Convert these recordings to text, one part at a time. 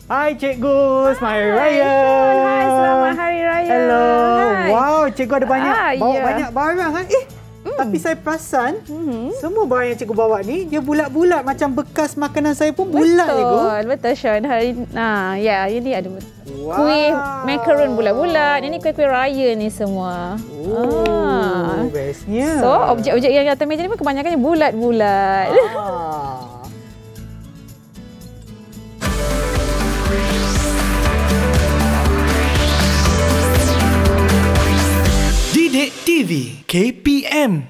Hai Cikgu, Selamat Raya. Hai, selamat Hari Raya. Hello. Hai. Wow, Cikgu ada banyak bawa ya. banyak barang kan? Tapi saya perasan semua barang yang Cikgu bawa ni dia bulat-bulat macam bekas makanan saya pun bulat Cikgu. Betul Sean. Ini ada kuih macaron bulat-bulat. Ini kuih-kuih raya ni semua. Bestnya. So, objek-objek yang atas meja ni pun kebanyakannya bulat-bulat. Didik TV KPM.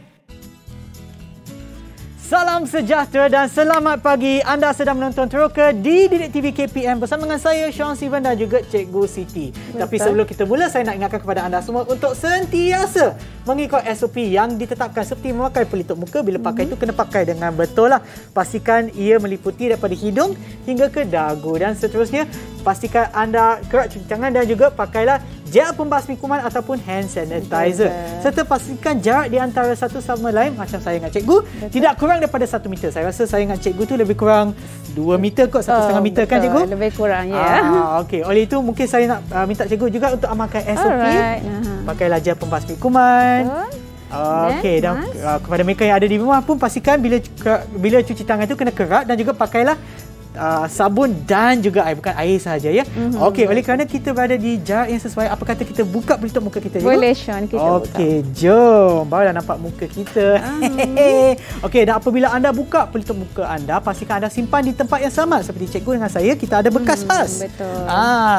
Salam sejahtera dan selamat pagi. Anda sedang menonton Teroka di Didik TV KPM bersama dengan saya, Sean Steven dan juga Cikgu Siti. Betul. Tapi sebelum kita mula, saya nak ingatkan kepada anda semua untuk sentiasa mengikut SOP yang ditetapkan seperti memakai pelitup muka. Bila pakai itu kena pakai dengan betul lah. Pastikan ia meliputi daripada hidung hingga ke dagu dan seterusnya. Pastikan anda kerat cuci tangan dan juga pakailah gel pembasmi kuman ataupun hand sanitizer. Serta pastikan jarak di antara satu sama lain macam saya dengan Cikgu tidak kurang daripada 1 meter. Saya rasa saya dengan Cikgu tu lebih kurang 2 meter kot, 1,5 meter kan Cikgu? Lebih kurang ya. Okey, oleh itu mungkin saya nak minta Cikgu juga untuk amalkan SOP. Pakailah gel pembasmi kuman. Okey, dan kepada mereka yang ada di rumah pun pastikan bila cuci tangan itu kena kerat dan juga pakailah sabun dan juga air, bukan air sahaja ya. Okey, oleh kerana kita berada di jarak yang sesuai, apa kata kita buka pelitup muka kita juga? Boleh Sean, kita buka. Okey, jom. Barulah nampak muka kita. Okey, dan apabila anda buka pelitup muka anda, pastikan anda simpan di tempat yang sama seperti Cikgu dengan saya, kita ada bekas khas. Betul.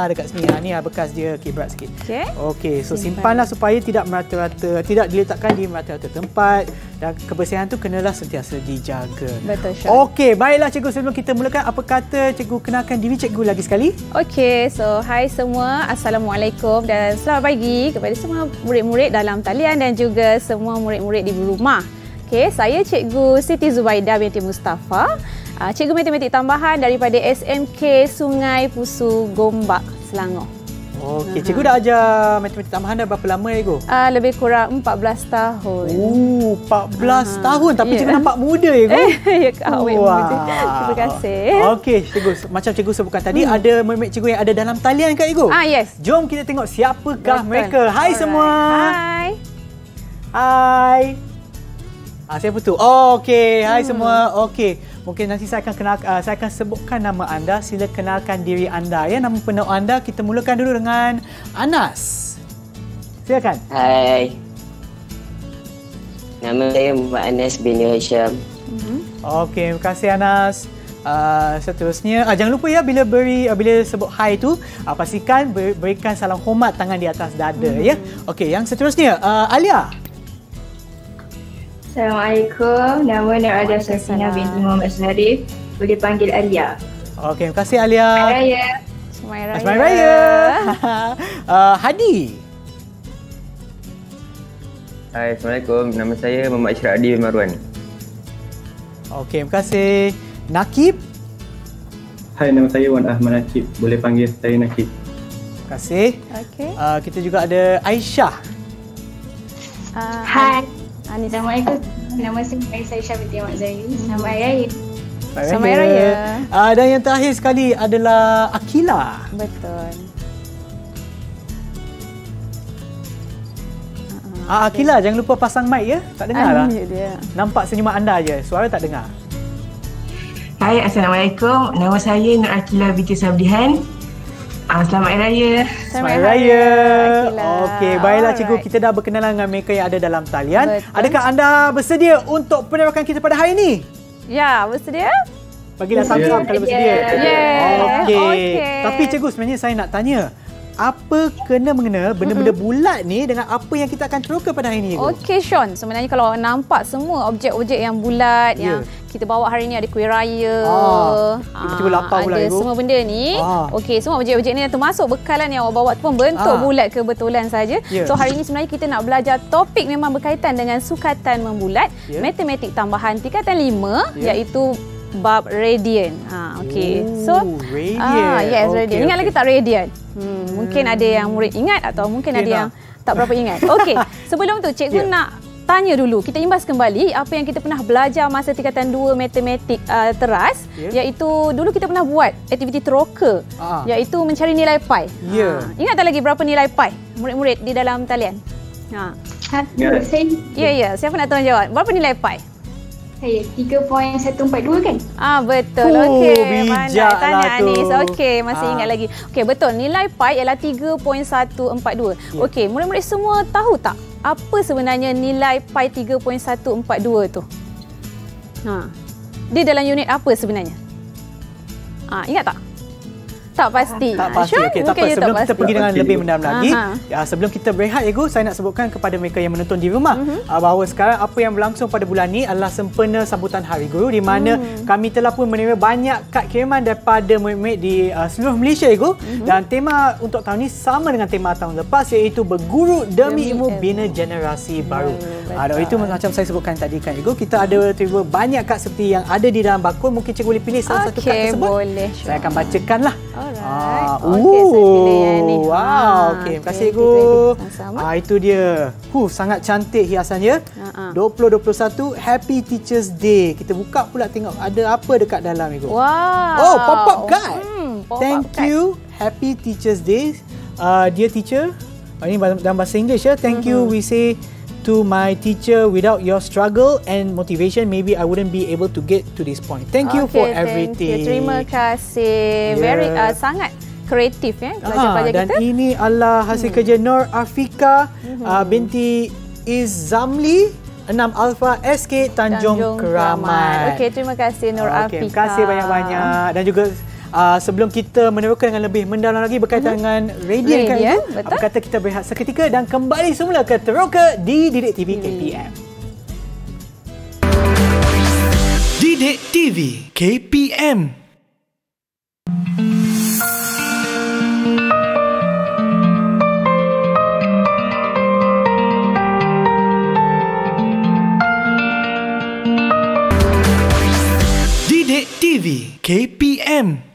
Dekat sini. Ni bekas dia berat sikit. Okey, so simpanlah supaya tidak merata-rata, tidak diletakkan di merata-rata tempat dan kebersihan tu kenalah sentiasa dijaga. Betul Sean. Okey, baiklah Cikgu, sebelum kita mulakan, apa kata Cikgu kenalkan diri Cikgu lagi sekali? Okey, so hai semua. Assalamualaikum dan selamat pagi kepada semua murid-murid dalam talian dan juga semua murid-murid di rumah. Okey, saya Cikgu Siti Zubaidah binti Mustafa, Cikgu Matematik Tambahan daripada SMK Sungai Pusu Gombak, Selangor. Okey, Cikgu dah ajar matematik tambahan dah berapa lama ya, Cikgu? Lebih kurang 14 tahun. 14 tahun tapi Cikgu nampak muda ya, Cikgu? Ya, awet muda. Terima kasih. Okey, Cikgu, macam Cikgu sebutkan tadi, ada murid Cikgu yang ada dalam talian kan, Cikgu? Yes. Jom kita tengok siapakah mereka. Hai semua. Hai. Siapa tu? Okey, hai semua. Okey. Mungkin nanti saya akan sebutkan nama anda. Sila kenalkan diri anda ya. Nama penuh anda. Kita mulakan dulu dengan Anas. Silakan. Hai. Nama saya Muhammad Anas bin Hasham. Okey, terima kasih Anas. Seterusnya, jangan lupa ya bila sebut hai tu, pastikan berikan salam hormat tangan di atas dada ya. Okey, yang seterusnya Alia. Assalamualaikum, nama Nurada Safina binti Muhammad Zarif, boleh panggil Alia. Okey, terima kasih Alia. Selamat Raya. Selamat Raya. Hadi. Hai, Assalamualaikum. Nama saya Muhammad Syiradi bin Marwan. Okey, terima kasih. Nakib. Hai, nama saya Wan Ahmad Nakib, boleh panggil saya Nakib. Terima kasih. Okey. Kita juga ada Aisyah. Hai. Assalamualaikum. Nama saya Aisyah binti Ahmad Zaini. Selamat Raya. Selamat Raya. Dan yang terakhir sekali adalah Akila. Betul. Akila, jangan lupa pasang mic ya. Tak dengar lah. Dia. Nampak senyuman anda je. Suara tak dengar. Hai, Assalamualaikum. Nama saya Nur Akila binti Sabrihan. Selamat Raya. Selamat Raya. Akila. Okey, baiklah Cikgu, kita dah berkenalan dengan mereka yang ada dalam talian. Betul. Adakah anda bersedia untuk penerakan kita pada hari ini? Ya, bersedia? Bagilah thumbs up kalau bersedia. Okey. Okey. Tapi Cikgu, sebenarnya saya nak tanya, apa kena-mengena benda-benda bulat ni dengan apa yang kita akan teroka pada hari ini, Cikgu? Okey Sean, sebenarnya kalau nampak semua objek-objek yang bulat yang kita bawa hari ni, ada kuih raya, tiba-tiba lapar pula, ada Ibu. semua benda ni. Okey, semua objek-objek ni termasuk bekalan yang awak bawa tu pun bentuk bulat kebetulan saja. So hari ni sebenarnya kita nak belajar topik memang berkaitan dengan sukatan membulat, matematik tambahan tingkatan 5 iaitu bab radian. Okey. So radian. Yes, radian. Ingat lagi tak radian? Mungkin ada yang murid ingat atau mungkin ada yang tak berapa ingat. Okey. Sebelum tu cikgu nak tanya dulu, kita imbas kembali apa yang kita pernah belajar masa tingkatan 2 matematik teras, iaitu dulu kita pernah buat aktiviti teroka, iaitu mencari nilai pi. Ingat tak lagi berapa nilai pi murid-murid di dalam talian? Ya, siapa nak tolong jawab? Berapa nilai pi? Saya 3.142 kan? Betul. Okey. Bijak lah tu. Anis. Okey, masih ingat lagi. Okey, betul. Nilai pi ialah 3.142. Okey, murid-murid semua tahu tak apa sebenarnya nilai pi 3.142 tu? Dia dalam unit apa sebenarnya? Ingat tak? Tak pasti. Tak pasti. Okey, tak apa. Sebelum kita pergi dengan lebih mendalam lagi, sebelum kita berehat, Ego, saya nak sebutkan kepada mereka yang menonton di rumah bahawa sekarang apa yang berlangsung pada bulan ini adalah sempena sambutan Hari Guru, di mana kami telah pun menerima banyak kad kiriman daripada murid-murid di seluruh Malaysia, Ego. Dan tema untuk tahun ini sama dengan tema tahun lepas, iaitu berguru demi ilmu bina generasi baru. Itu macam saya sebutkan tadi kan, Ego, kita ada terima banyak kad seperti yang ada di dalam bakul. Mungkin cikgu boleh pilih salah satu kad tersebut. Boleh. Saya akan bacakanlah. Okey, saya pilih yang ni. Okey, terima kasih, Ibu. Itu dia. Sangat cantik hiasannya. 2021 Happy Teachers Day. Kita buka pula tengok ada apa dekat dalam, Ibu. Pop-up card. Thank you, Happy Teachers Day. Dear teacher. Ini dalam bahasa English ya. Thank you, we say to my teacher, without your struggle and motivation, maybe I wouldn't be able to get to this point. Thank you for everything. Terima kasih. Very sangat kreatif pelajar-pelajar kita. Dan ini adalah hasil kerja Nur Afika binti Izzamli 6 Alpha SK Tanjung Keramat. Okey, terima kasih Nur Afika. Terima kasih banyak-banyak. Dan juga sebelum kita meneroka dengan lebih mendalam lagi berkaitan dengan Radiant kan itu, apa kata kita berehat seketika dan kembali semula ke Teroka di Didik TV KPM. Didik TV KPM. Didik TV KPM.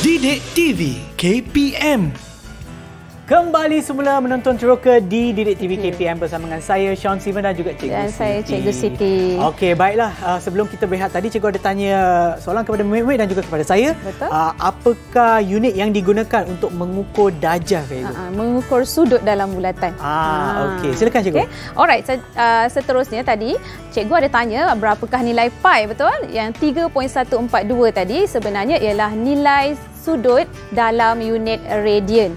Didik TV KPM. Kembali semula menonton Teroka di Didik TV KPM bersama dengan saya Sean Steven dan juga Cikgu dan Siti. saya Cikgu Siti. Okey, baiklah. Sebelum kita berehat tadi, Cikgu ada tanya soalan kepada murid-murid dan juga kepada saya. Betul. Apakah unit yang digunakan untuk mengukur darjah? Mengukur sudut dalam bulatan. Okey, silakan Cikgu. Okay. Alright, seterusnya tadi Cikgu ada tanya berapakah nilai pi, betul? Yang 3.142 tadi sebenarnya ialah nilai sudut dalam unit radian.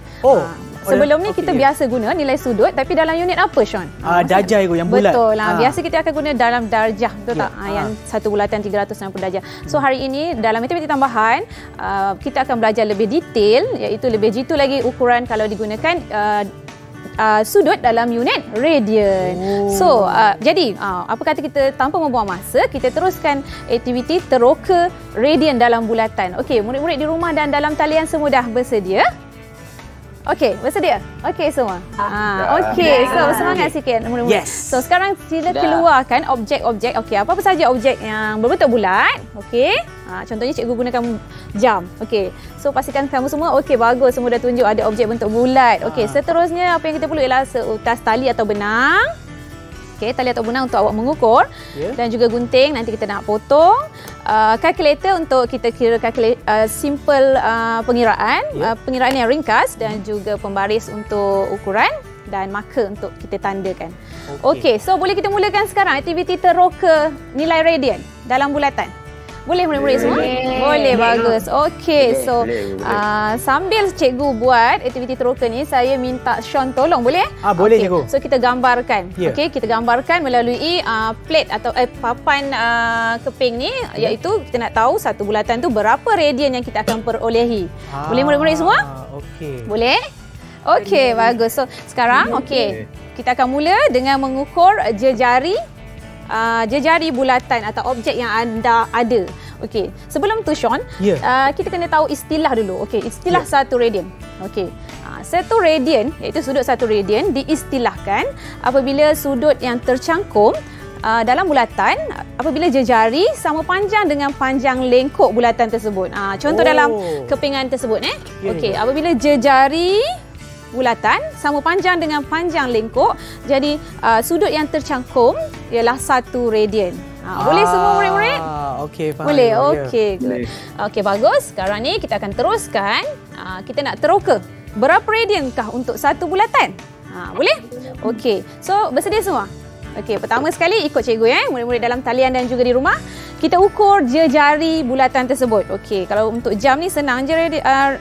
Sebelum ni kita biasa guna nilai sudut, tapi dalam unit apa, Sean? Darjah yang bulat. Betul lah. Biasa kita akan guna dalam darjah, betul tak? Yang satu bulatan 360 darjah. So hari ini dalam matematik tambahan, kita akan belajar lebih detail, iaitu lebih jitu lagi ukuran kalau digunakan sudut dalam unit radian. So, jadi apa kata kita tanpa membuang masa, kita teruskan aktiviti teroka radian dalam bulatan. Okey, murid-murid di rumah dan dalam talian semua dah bersedia? Okey, bersedia? Okey semua. Okey, so semangat sikit murid-murid. So sekarang sila keluarkan objek-objek. Okey, apa-apa saja objek yang berbentuk bulat. Okey. Contohnya cikgu gunakan jam. Okey. So pastikan kamu semua okey, bagus, semua dah tunjuk ada objek bentuk bulat. Okey, seterusnya apa yang kita perlu ialah seutas tali atau benang. Okey, tali atau benang untuk awak mengukur dan juga gunting nanti kita nak potong. Kalkulator untuk kita kira simple pengiraan, pengiraan yang ringkas dan juga pembaris untuk ukuran dan marker untuk kita tandakan. Okey, so boleh kita mulakan sekarang aktiviti teroka nilai radian dalam bulatan. Boleh murid-murid semua? Boleh, bagus. Okey, so sambil cikgu buat aktiviti teroka ni, saya minta Sean tolong, boleh? Boleh, cikgu. So kita gambarkan. Okey, kita gambarkan melalui plate atau papan keping ni, iaitu kita nak tahu satu bulatan tu berapa radian yang kita akan perolehi. Boleh murid-murid semua? Okey. Boleh? Okey, bagus. So sekarang kita akan mula dengan mengukur jejari bulatan atau objek yang anda ada. Okey, sebelum tu Sean, kita kena tahu istilah dulu. Okey, istilah 1 radian. Okey. 1 radian iaitu sudut 1 radian diistilahkan apabila sudut yang tercangkum dalam bulatan apabila jejari sama panjang dengan panjang lengkok bulatan tersebut. Contoh dalam kepingan tersebut Okey, apabila jejari bulatan sama panjang dengan panjang lengkok, jadi sudut yang tercangkum ialah 1 radian. Boleh semua murid-murid? Okey, faham. Boleh. Okey, good. Okey, bagus. Sekarang ni kita akan teruskan. Kita nak teroka. Berapa radiankah untuk satu bulatan? Boleh? Okey. So, bersedia semua? Okey, pertama sekali ikut cikgu murid-murid dalam talian dan juga di rumah. Kita ukur jejari bulatan tersebut. Okey, kalau untuk jam ni senang je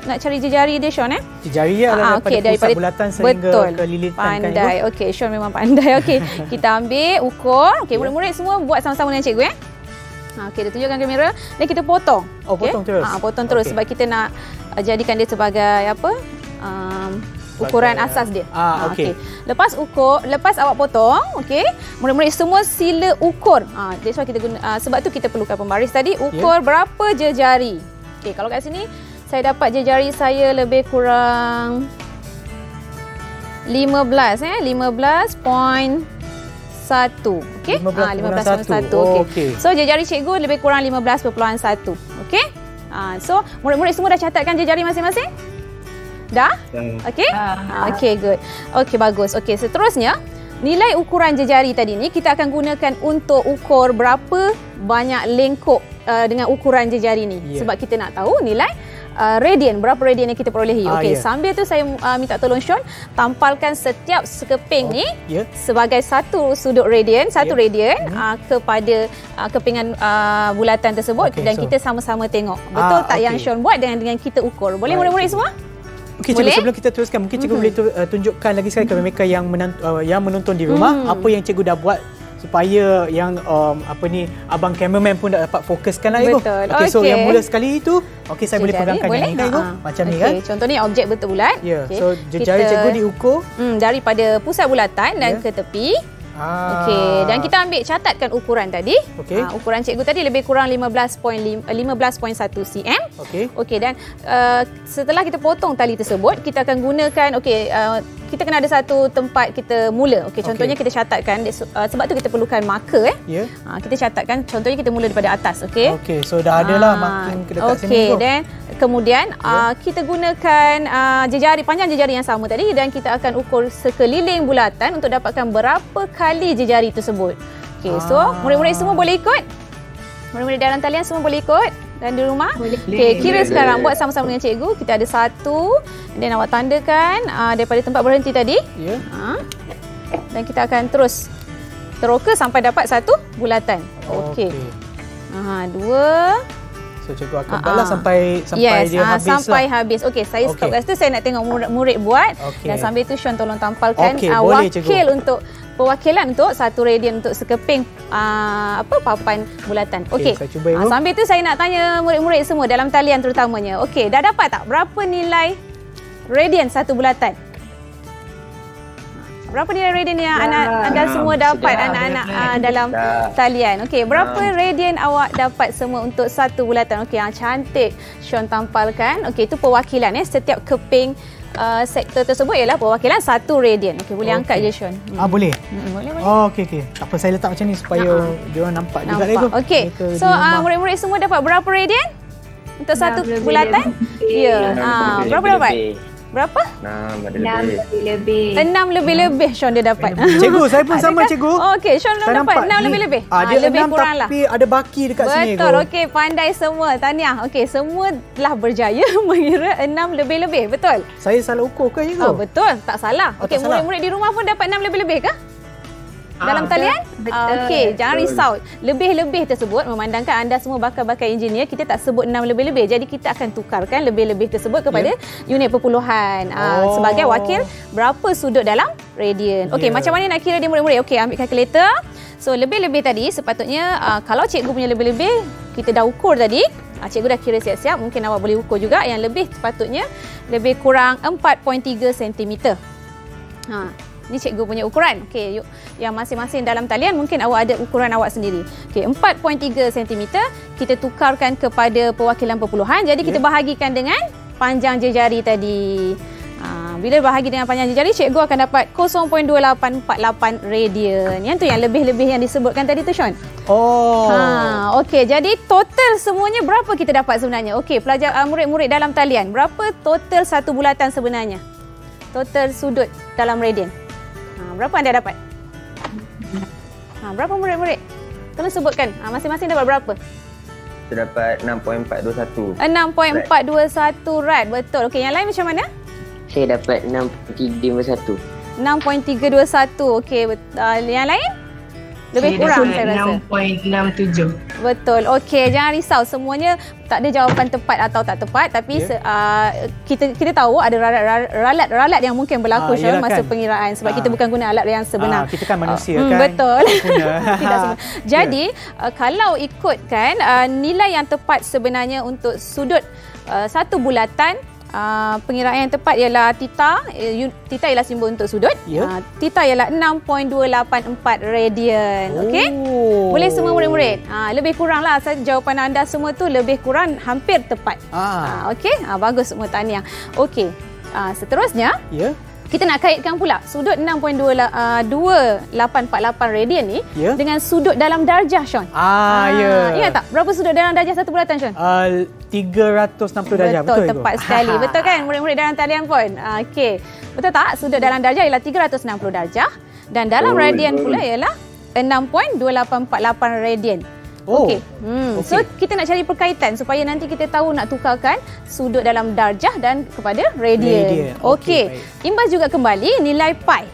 nak cari jejari dia Sean Jejari adalah daripada pusat bulatan sehingga ke lilitan pandai. Okey, Sean memang pandai. Okey, kita ambil ukur. Okey, murid-murid semua buat sama-sama dengan cikgu Okey, dia tunjukkan kamera dan kita potong. Potong terus. Potong terus sebab kita nak jadikan dia sebagai apa? Ukuran asas dia. Okey. Lepas awak potong, okey, murid-murid semua sila ukur. That's why kita guna sebab tu kita perlukan pembaris tadi ukur berapa jejari. Okey, kalau kat sini saya dapat jejari saya lebih kurang 15 15.1. Okey. 15.1. Okey. So jejari cikgu lebih kurang 15.1. Okey. So murid-murid semua dah catatkan jejari masing-masing? Dah? Okey? Okey, good. Okey, bagus. Okey, seterusnya, nilai ukuran jejari tadi ni kita akan gunakan untuk ukur berapa banyak lengkok dengan ukuran jejari ni. Sebab kita nak tahu nilai radian, berapa radian yang kita perolehi. Okey, sambil tu saya minta tolong Sean tampalkan setiap sekeping ni sebagai satu sudut radian, radian kepada kepingan bulatan tersebut dan kita sama-sama tengok. Betul tak yang Sean buat dengan kita ukur? Boleh murid-murid semua? Okey, cikgu, sebelum kita teruskan, mungkin cikgu boleh tunjukkan lagi sekali kepada mereka yang menonton di rumah apa yang cikgu dah buat supaya yang abang cameraman pun dapat fokuskan lah cikgu. Betul. Okey, so yang mula sekali itu saya boleh pegangkan yang ni kan cikgu? Macam ni kan? Contohnya objek bentuk bulat. So jejari cikgu diukur daripada pusat bulatan dan ke tepi. Okey, dan kita ambil catatkan ukuran tadi. Ukuran cikgu tadi lebih kurang 15.1 cm. Okey, dan setelah kita potong tali tersebut, kita akan gunakan kita kena ada satu tempat kita mula. Okey, contohnya kita catatkan sebab tu kita perlukan marker kita catatkan contohnya kita mula daripada atas. Okey, so dah adalah marking ke dekat sini. Okey, dan kemudian kita gunakan panjang jejari yang sama tadi dan kita akan ukur sekeliling bulatan untuk dapatkan berapa kali jejari tersebut. Okey, so murid-murid semua boleh ikut? Murid-murid dalam talian semua boleh ikut? Dan di rumah? Okey, kira sekarang buat sama-sama dengan cikgu. Kita ada 1 dan awak tandakan daripada tempat berhenti tadi. Dan kita akan terus teroka sampai dapat satu bulatan. Okey. 2. So cikgu akan buatlah sampai dia habis sampai habis. Okey, saya stop kat situ. Saya nak tengok murid buat dan sambil tu Sean tolong tampalkan perwakilan untuk 1 radian untuk sekeping papan bulatan. Okey. Sambil tu saya nak tanya murid-murid semua dalam talian terutamanya. Okey, dah dapat tak berapa nilai radian satu bulatan? Berapa nilai radian yang anda semua dapat anak-anak dalam talian? Okey, berapa radian awak dapat semua untuk satu bulatan? Okey, yang cantik Sean tampalkan. Okey, itu perwakilan setiap keping sektor tersebut ialah perwakilan 1 radian. Okey, boleh angkat je Sean. Boleh. Boleh. Okey. Apa saya letak macam ni supaya dia orang nampak juga lagi. Okey. So murid-murid semua dapat berapa radian untuk satu bulatan? Ya. Berapa dapat? Berapa? 6 lebih. 6 lebih Sean dia dapat. Cikgu, saya pun sama cikgu. Okey, Sean dapat 6 lebih. Dia lebih kurang lah. Tapi ada baki dekat sini. Betul. Okey, pandai semua. Tahniah. Okey, semua telah berjaya mengira 6 lebih. Betul? Saya salah ukur ke cikgu? Betul, tak salah. Okey, murid-murid di rumah pun dapat 6 lebih ke? Dalam talian? Okey, jangan risau. Lebih-lebih tersebut memandangkan anda semua bakal-bakal engineer, kita tak sebut 6 lebih-lebih. Jadi kita akan tukarkan lebih-lebih tersebut kepada unit perpuluhan sebagai wakil berapa sudut dalam radian. Okey, macam mana nak kira dia murid-murid? Okey, ambil kalkulator. So lebih-lebih tadi sepatutnya kalau cikgu punya lebih-lebih kita dah ukur tadi. Cikgu dah kira siap-siap, mungkin awak boleh ukur juga. Yang lebih sepatutnya lebih kurang 4.3 cm. Ini cikgu punya ukuran. Okey, yuk. Yang masing-masing dalam talian mungkin awak ada ukuran awak sendiri. Okey, 4.3 cm kita tukarkan kepada perwakilan perpuluhan. Jadi kita bahagikan dengan panjang jejari tadi. Bila bahagi dengan panjang jejari, cikgu akan dapat 0.2848 radian. Yang tu yang lebih-lebih yang disebutkan tadi tu, Sean. Okey, jadi total semuanya berapa kita dapat sebenarnya? Okey, pelajar murid-murid dalam talian, berapa total satu bulatan sebenarnya? Total sudut dalam radian. Berapa anda dapat? Berapa murid-murid? Tolong sebutkan. Masing-masing dapat berapa? Saya dapat 6.421. 6.421 rad. Betul. Okey, yang lain macam mana? Saya dapat 6.321. 6.321. Okey, yang lain? Lebih kurang saya rasa. 6.67. Betul. Okey, jangan risau. Semuanya tak ada jawapan tepat atau tak tepat, tapi kita tahu ada ralat yang mungkin berlaku masa pengiraan sebab kita bukan guna alat yang sebenar. Kita kan manusia kan. Betul. Tidak sebenar. Jadi, kalau ikutkan nilai yang tepat sebenarnya untuk sudut satu bulatan, pengiraan yang tepat ialah theta. Theta ialah simbol untuk sudut. Theta ialah 6.284 radian. Okey? Boleh semua murid-murid? Lebih kuranglah jawapan anda semua tu lebih kurang hampir tepat. Okey? Bagus semua, tahniah. Okey. Seterusnya, kita nak kaitkan pula sudut 6.2848 radian ni dengan sudut dalam darjah, Sean. Ingat tak? Berapa sudut dalam darjah satu bulatan, Sean? 360 darjah. Betul, tepat sekali. Betul kan murid-murid dalam talian pun? Okey. Betul tak? Sudut dalam darjah ialah 360 darjah dan dalam radian pula ialah 6.2848 radian. Okey. So kita nak cari perkaitan supaya nanti kita tahu nak tukarkan sudut dalam darjah dan kepada radian. Okey. Imbas juga kembali nilai pi.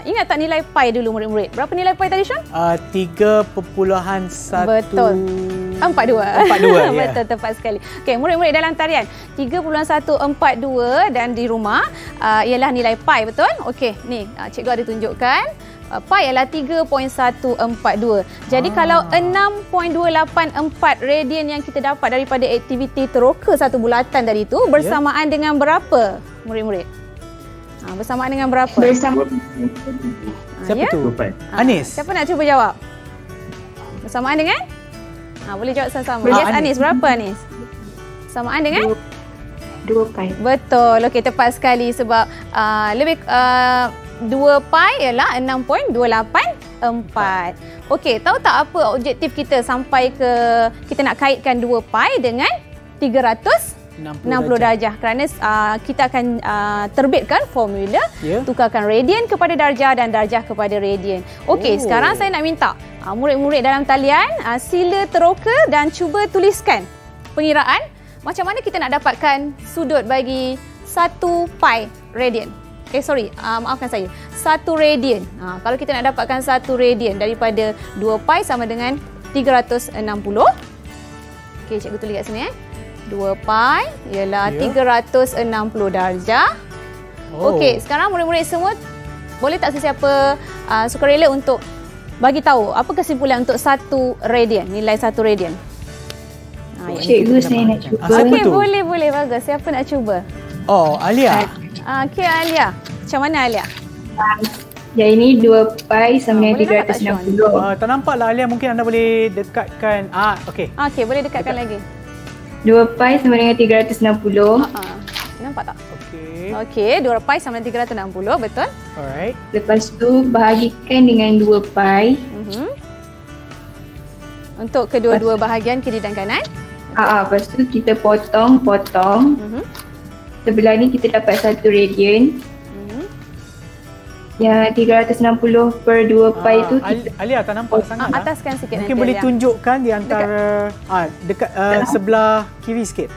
Ingat tak nilai pi dulu murid-murid? Berapa nilai pi tadi, Sean? 3.1. Betul. 42. Betul, tepat sekali. Okey, murid-murid dalam talian 3.142 dan di rumah ialah nilai pi, betul? Okey, ni cikgu ada tunjukkan. Pi ialah 3.142. Jadi kalau 6.284 radian yang kita dapat daripada aktiviti teroka satu bulatan tadi tu bersamaan dengan berapa, murid-murid? Bersamaan dengan berapa? Siapa tu? Anis. Siapa nak cuba jawab? Bersamaan dengan? Boleh jawab sama-sama. Yes, Anis. Berapa, Anis? Bersamaan dengan? 2 pi. Betul. Okey, tepat sekali sebab lebih 2 pi ialah 6.284. Okey, tahu tak apa objektif kita sampai ke kita nak kaitkan 2 pi dengan 360 darjah kerana kita akan terbitkan formula tukarkan radian kepada darjah dan darjah kepada radian. Okey, sekarang saya nak minta murid-murid dalam talian sila teroka dan cuba tuliskan pengiraan macam mana kita nak dapatkan sudut bagi 1 pi radian. Maafkan saya. 1 radian. Kalau kita nak dapatkan 1 radian daripada 2 pi sama dengan 360. Okey, cikgu tulis kat sini 2 pi ialah 360 darjah. Okey, sekarang murid-murid semua boleh tak sesiapa sukarela untuk bagi tahu apa kesimpulan untuk 1 radian, nilai 1 radian? Cikgu, saya nak cuba. Okey, boleh bagus. Siapa nak cuba? Alia. Okey, Alia. Macam mana, Alia? Yang ini 2 pi sama dengan 360. Tak nampak lah, Alia. Mungkin anda boleh dekatkan. Okey. Okey, boleh dekatkan lagi. 2 pi sama dengan 360. Nampak tak? Okey, 2 pi sama dengan 360, betul? Alright. Lepas tu bahagikan dengan 2 pi. Untuk kedua-dua bahagian kiri dan kanan. Lepas tu kita potong. Sebelah ni kita dapat 1 radian. Yang 360 per 2 pi tu kita... Alia tak nampak sangat lah. Ataskan sikit mungkin nanti, boleh Alia. tunjukkan di antara dekat sebelah kiri sikit.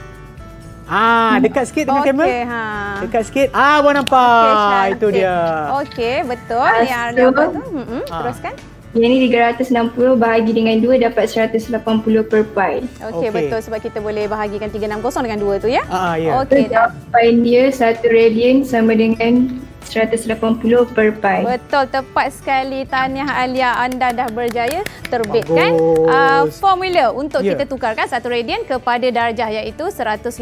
Dekat sikit dengan kamera. Dekat sikit. Baru nampak. Itu dia. Okey, betul. Yang Alia buat tu. Teruskan. Yang ni 360 bahagi dengan 2 dapat 180 per pi. Okey, betul sebab kita boleh bahagikan 360 dengan 2 tu ya. Ya. Okey. Jawapan dia 1 radian sama dengan 180 per pi. Betul, tepat sekali. Tahniah Alia, anda dah berjaya terbitkan formula untuk kita tukarkan 1 radian kepada darjah iaitu 180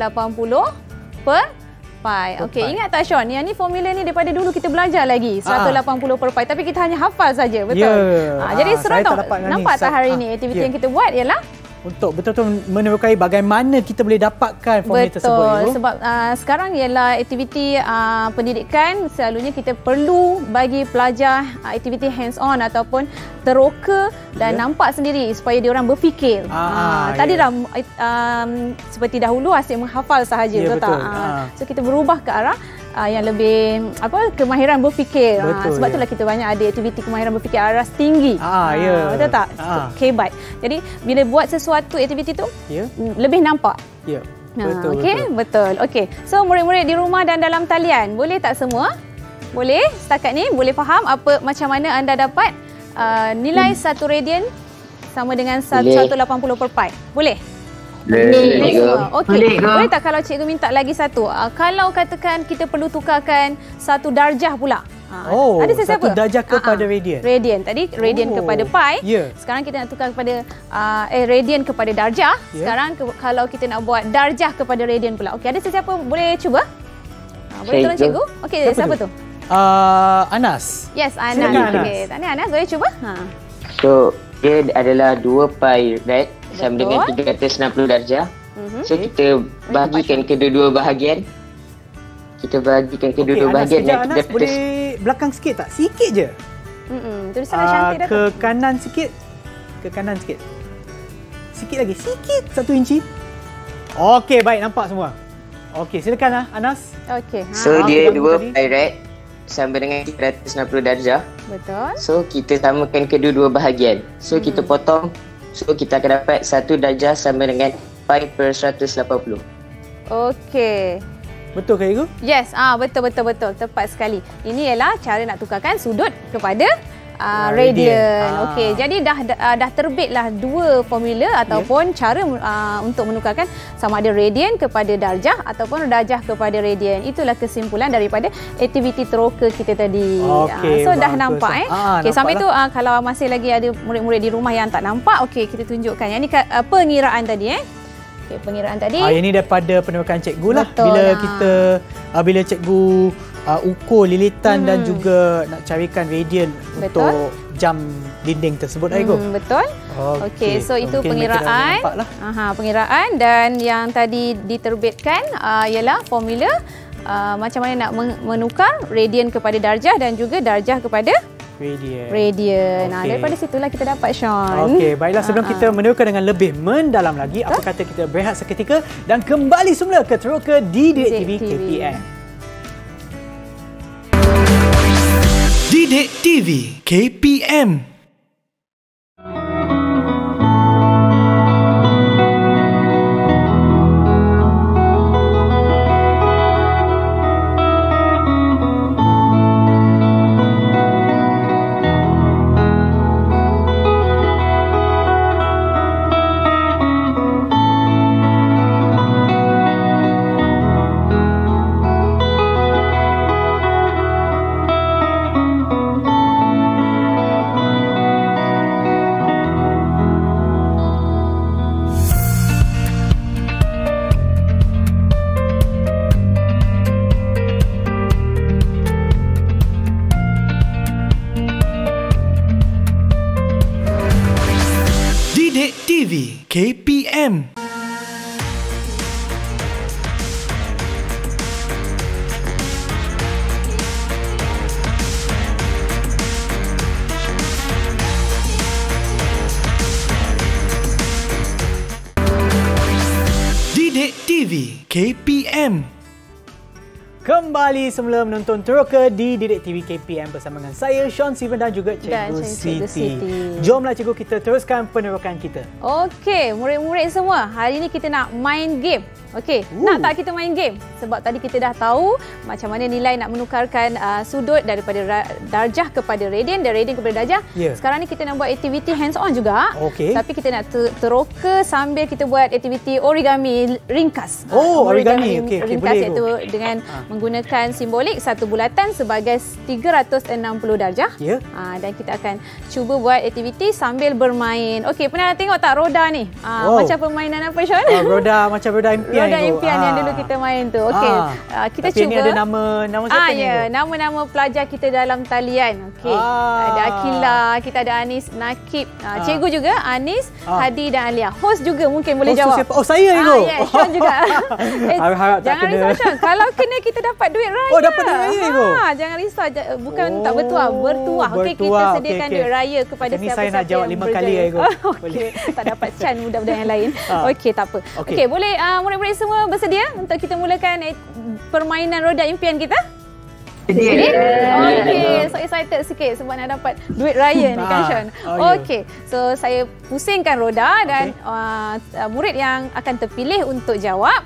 per pi. Okey, ingat tak Sean? Yang ni formula ni daripada dulu kita belajar lagi. 180 per pi. Tapi kita hanya hafal saja. Betul? Jadi seram tau. Nampak tak hari ni aktiviti yang kita buat ialah untuk betul-betul menerokai bagaimana kita boleh dapatkan formula tersebut. Betul. Sebab sekarang ialah aktiviti pendidikan, selalunya kita perlu bagi pelajar aktiviti hands-on ataupun teroka dan nampak sendiri supaya dia orang berfikir. Tadi dah seperti dahulu asyik menghafal sahaja, betul tak? So kita berubah ke arah yang lebih kemahiran berfikir. Sebab itulah kita banyak ada aktiviti kemahiran berfikir aras tinggi. Betul tak? Hebat. Jadi bila buat sesuatu aktiviti tu lebih nampak. Betul. Okey, betul. Okey. So murid-murid di rumah dan dalam talian, boleh tak semua? Boleh? Setakat ni boleh faham macam mana anda dapat nilai 1 radian sama dengan 180 per pi? Boleh? Okey. Boleh tak kalau cikgu minta lagi satu? Kalau katakan kita perlu tukarkan 1 darjah pula. Ada sesiapa? 1 darjah kepada radian. Radian. Tadi radian kepada pi. Sekarang kita nak tukar kepada radian kepada darjah. Sekarang kalau kita nak buat darjah kepada radian pula. Okey, ada sesiapa boleh cuba? Boleh tolong cikgu? Okey, siapa tu? Anas. Yes, Anas. Okey, tadi Anas boleh cuba? So, dia adalah 2 pi rad sama dengan 360 darjah. So, kita bahagikan kedua-dua bahagian. Kita bahagikan kedua-dua bahagian. Anas, boleh belakang sikit tak? Sikit je. Tulisan cantik dah. Ke kanan sikit. Ke kanan sikit. Sikit lagi. Sikit. 1 inci. Okey, baik. Nampak semua. Okey, silakan Anas. Okey. So, dia 2 pi rad sama dengan 360 darjah. Betul. So, kita samakan kedua-dua bahagian. So, kita potong. So, kita akan dapat 1 darjah sama dengan pi per 180. Okey. Betul ke cikgu? Yes, betul. Tepat sekali. Ini ialah cara nak tukarkan sudut kepada radian. Okey, jadi dah terbitlah 2 formula ataupun cara untuk menukarkan sama ada radian kepada darjah ataupun darjah kepada radian. Itulah kesimpulan daripada aktiviti teroka kita tadi. So dah nampak Okey, sampai tu kalau masih lagi ada murid-murid di rumah yang tak nampak, okey kita tunjukkan. Yang ni pengiraan tadi Okay, pengiraan tadi. Ini daripada penerokan cikgu lah. Bila cikgu ukur lilitan dan juga nak carikan radian untuk jam dinding tersebut. Betul. Okey, so itu pengiraan. Pengiraan dan yang tadi diterbitkan ialah formula macam mana nak menukar radian kepada darjah dan juga darjah kepada radian. Daripada situlah kita dapat Sean. Okey, baiklah sebelum kita meneroka dengan lebih mendalam lagi, apa kata kita berehat seketika dan kembali semula ke Teroka di Didik TV KPM. Didik TV KPM. TV KPM. Didik TV KPM. Kembali semula menonton Teroka di Didik TV KPM bersama dengan saya, Sean Steven dan juga Cikgu Siti. Jomlah cikgu kita teruskan penerokan kita. Okey, murid-murid semua, hari ini kita nak main game. Okey, nak tak kita main game? Sebab tadi kita dah tahu macam mana nilai nak menukarkan sudut daripada darjah kepada radian dan radian kepada darjah. Sekarang ni kita nak buat aktiviti hands-on juga. Tapi kita nak teroka sambil kita buat aktiviti origami ringkas. Origami. Ringkas iaitu dengan menggunakan simbolik satu bulatan sebagai 360 darjah. Dan kita akan cuba buat aktiviti sambil bermain. Okey, pernah tengok tak roda ni? Macam permainan apa, Sean? Roda macam roda impian impian yang dulu kita main tu. Okey. Kita tapi cuba. Tapi ni ada nama siapa ni? Nama-nama pelajar kita dalam talian. Okey. Ada Akila, kita ada Anis, Nakib, cikgu juga Anis, Hadi dan Alia. Host juga mungkin boleh jawab. Siapa? Saya Ego. Sean juga. Harap tak jangan kena. risau Sean. Kalau kena kita dapat duit raya. Dapat duit raya Ego. Jangan risau. Bukan tak bertuah, bertuah. Okey, kita sediakan duit raya kepada siapa-siapa. Saya nak jawab 5 kali Ego. Okey, tak dapat Chan budak-budak yang lain. Okey, tak apa. Okey, boleh murid-murid semua bersedia untuk kita mulakan permainan roda impian kita? Okey, so excited sikit sebab nak dapat duit raya ni kan Sean. Okey, so saya pusingkan roda dan murid yang akan terpilih untuk jawab,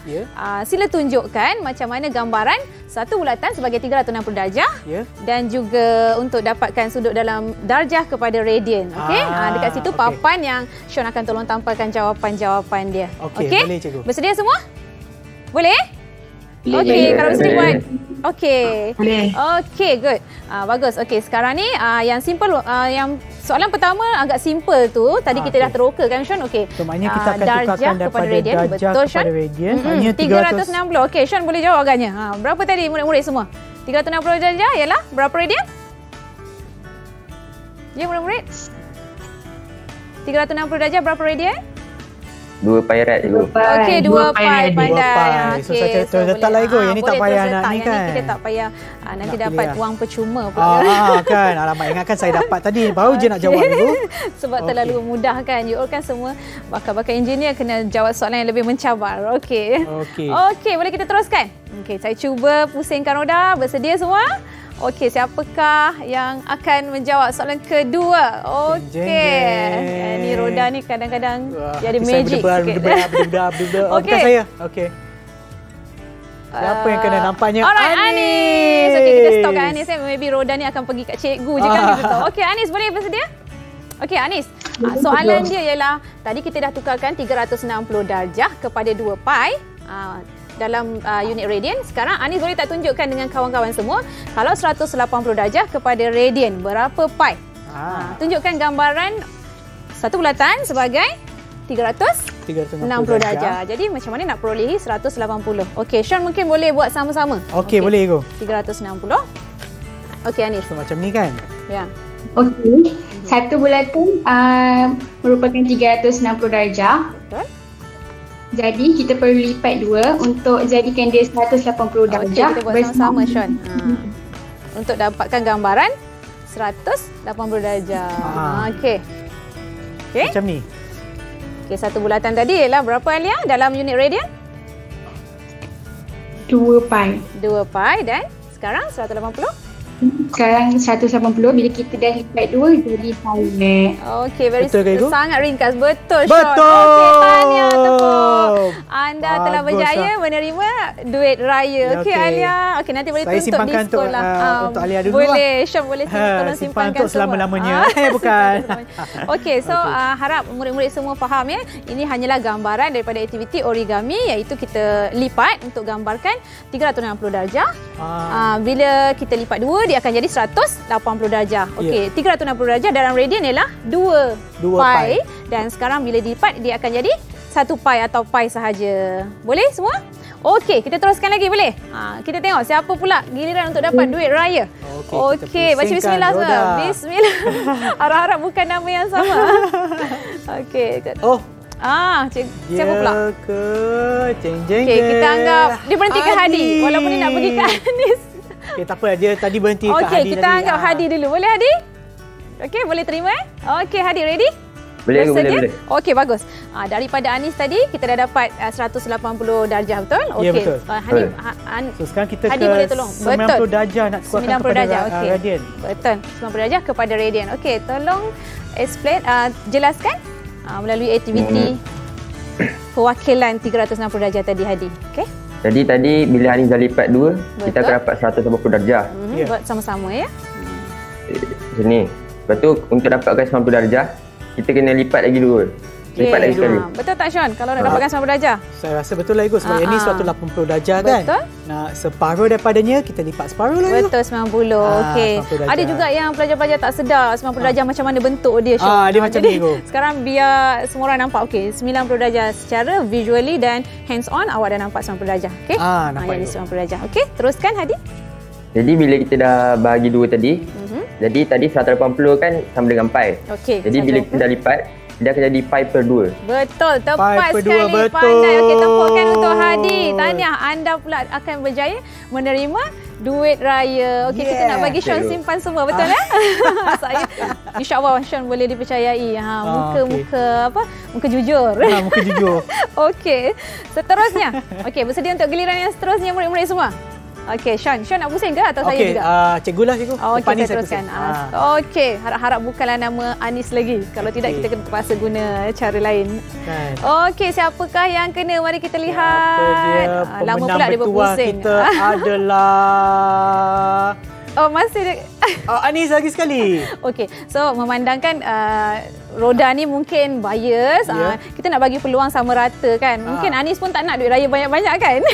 sila tunjukkan macam mana gambaran satu bulatan sebagai 360 darjah dan juga untuk dapatkan sudut dalam darjah kepada radian. Okey, dekat situ papan yang Sean akan tolong tampalkan jawapan-jawapan dia. Okey, boleh cikgu. Bersedia semua? Boleh? Okey, kalau bersedia buat. Okey. Boleh. Okey, good. Bagus. Okey, sekarang ni yang simple, yang soalan pertama agak simple tu. Tadi kita dah teroka kan Sean? Okey. So maknanya kita akan tukarkan daripada radian. darjah Betul, kepada Sean? radian. Hanya 360. Okey, Sean boleh jawab agaknya. Berapa tadi murid-murid semua? 360 darjah ialah berapa radian? Ya, murid-murid. 360 darjah berapa radian? 2 pi rad cikgu. Okey, 2 pi pandai. So saya letaklah Ego. Yang ni tak payah nak ni kan. Kita tak payah nanti nak dapat pilih wang percuma pula. Kan. Alamak, ingatkan saya dapat tadi. Baru je nak jawab Ego. Sebab terlalu mudah kan. You all kan semua bakal-bakal engineer kena jawab soalan yang lebih mencabar. Okey. Okey, boleh kita teruskan? Okey, saya cuba pusingkan roda. Bersedia semua? Okey, siapakah yang akan menjawab soalan kedua? Okey. Ni roda ni kadang-kadang jadi magic sikit. Okey. Saya. Okey. Siapa yang kena nampaknya? Alright, Anis. Okey, kita stop kat Anis. Maybe roda ni akan pergi kat cikgu je kan. Kita tahu. Okey, Anis boleh bersedia? Okey, Anis. Soalan dia ialah, tadi kita dah tukarkan 360 darjah kepada 2 pi. Dalam unit radian. Sekarang Anis boleh tak tunjukkan dengan kawan-kawan semua kalau 180 darjah kepada radian berapa pi? Tunjukkan gambaran satu bulatan sebagai 360 darjah. Jadi macam mana nak perolehi 180? Okey, Sean mungkin boleh buat sama-sama. Okey, boleh Ego. 360. Okey, Anis. So, macam ni kan? Ya. Okey. Satu bulatan merupakan 360 darjah. Betul. Jadi kita perlu lipat 2 untuk jadikan dia 180 darjah. Okey, kita buat sama-sama Sean. Untuk dapatkan gambaran 180 darjah. Okey. Okey. Macam ni. Okey, satu bulatan tadi ialah berapa Alia dalam unit radian? 2 pi. 2 pi dan sekarang 180? Sekarang 180 bila kita dah lipat 2 jadi pi. Okey, sangat ringkas. Betul, Sean. Betul. Okey, tahniah tepuk. Anda telah berjaya menerima duit raya. Okey, Alia. Okey, nanti boleh tuntut di sekolah. Untuk Alia dulu. Boleh, Sean boleh tolong simpankan untuk selama-lamanya. Bukan. Okey, so harap murid-murid semua faham ya. Ini hanyalah gambaran daripada aktiviti origami iaitu kita lipat untuk gambarkan 360 darjah. Bila kita lipat 2 dia akan jadi 180 darjah. Okey, 360 darjah dalam radian ialah 2 pi dan sekarang bila dilipat dia akan jadi 1 pi atau pi sahaja. Boleh semua? Okey, kita teruskan lagi boleh? Kita tengok siapa pula giliran untuk dapat duit raya. Okey, baca bismillah semua. Bismillah. Harap-harap bukan nama yang sama. Okey. Siapa pula? Okey, kita anggap dia berhenti ke Hadi walaupun dia nak pergi ke Anis. Okey, tak apa, dia tadi berhenti kat Hadi tadi. Okey, kita anggap Hadi dulu. Boleh Hadi? Okey, boleh terima Okey, Hadi ready? Boleh. Okey, bagus. Daripada Anis tadi kita dah dapat 180 darjah, betul? Okey. Ya, betul. So sekarang kita Hadi ke boleh tolong. 90 darjah nak tukarkan kepada radian. Betul. 90 darjah kepada radian. Okey, tolong explain, jelaskan melalui aktiviti perwakilan 360 darjah tadi Hadi. Okey. Jadi tadi bila Anis dah lipat 2, kita akan dapat 180 darjah. Buat sama-sama ya. Sini. Lepas tu untuk dapatkan 90 darjah, kita kena lipat lagi 2. Lipat lagi sekali. Betul tak Sean kalau nak dapatkan 90 darjah? Saya rasa betul lah Igu sebab yang ni 180 darjah kan. Betul. Nak separuh daripadanya kita lipat separuh lah. Betul 90. Okey. 90 darjah. Ada juga yang pelajar-pelajar tak sedar 90 darjah macam mana bentuk dia Sean. Dia macam ni Igu. Sekarang biar semua orang nampak. Okey, 90 darjah secara visually dan hands on awak dah nampak 90 darjah. Okey. Nampak yang ni 90 darjah. Okey, teruskan Hadi. Jadi bila kita dah bahagi dua tadi, jadi tadi 180 kan sama dengan pi. Okey. Jadi bila kita dah lipat, dia akan jadi pi per 2. Betul, tepat per sekali. dua, betul. Pandai. Okey, tepukan untuk Hadi. Tahniah, anda pula akan berjaya menerima duit raya. Okey, kita nak bagi Sean simpan semua, betul Saya insya-Allah Sean boleh dipercayai. Muka jujur. Muka jujur. Okey, seterusnya. Okey, bersedia untuk giliran yang seterusnya murid-murid semua? Okey, Sean nak pusing ke atau saya juga? Cikgu lah cikgu. Okey, saya teruskan. Okey, harap-harap bukanlah nama Anis lagi. Kalau tidak, kita kena terpaksa guna cara lain. Kan. Okey, siapakah yang kena? Mari kita lihat. Lama pula dia berpusing. Kita adalah... masih dia... Anis lagi sekali. Okey, so memandangkan Roda ni mungkin bias. Kita nak bagi peluang sama rata kan. Mungkin Anis pun tak nak duit raya banyak-banyak kan?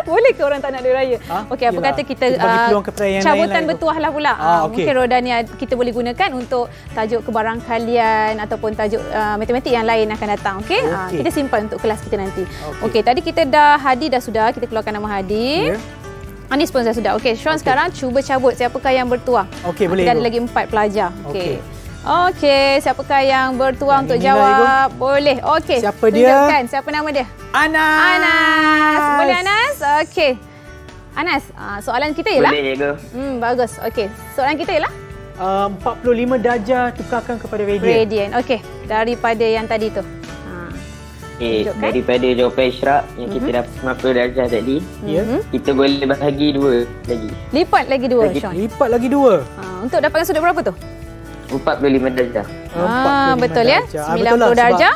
Boleh ke orang tak nak duit raya? Okey, apa kata kita cabutan bertuah lah pula. Mungkin Roda ni kita boleh gunakan untuk tajuk kebarangkalian ataupun tajuk matematik yang lain akan datang. Okey, kita simpan untuk kelas kita nanti. Okey, tadi kita dah Hadi dah sudah, kita keluarkan nama Hadi. Anis pun sudah. Okey, Sean sekarang cuba cabut siapakah yang bertuah. Okey, boleh. Kita ada lagi 4 pelajar. Okey. Okey, siapakah yang bertuah untuk jawab? Boleh. Okey. Siapa dia? Tunjukkan siapa nama dia. Anas. Boleh Anas? Okey. Anas, soalan kita ialah? Boleh cikgu. Bagus. Okey. Soalan kita ialah? 45 darjah tukarkan kepada radian. Radian. Okey. Daripada yang tadi tu. Daripada jawapan Ishraq yang kita dapat 50 darjah tadi, kita boleh bahagi 2 lagi. Lipat lagi 2, Sean. Lipat lagi 2. Untuk dapatkan sudut berapa tu? 45 darjah. 45 betul ya? 90 darjah.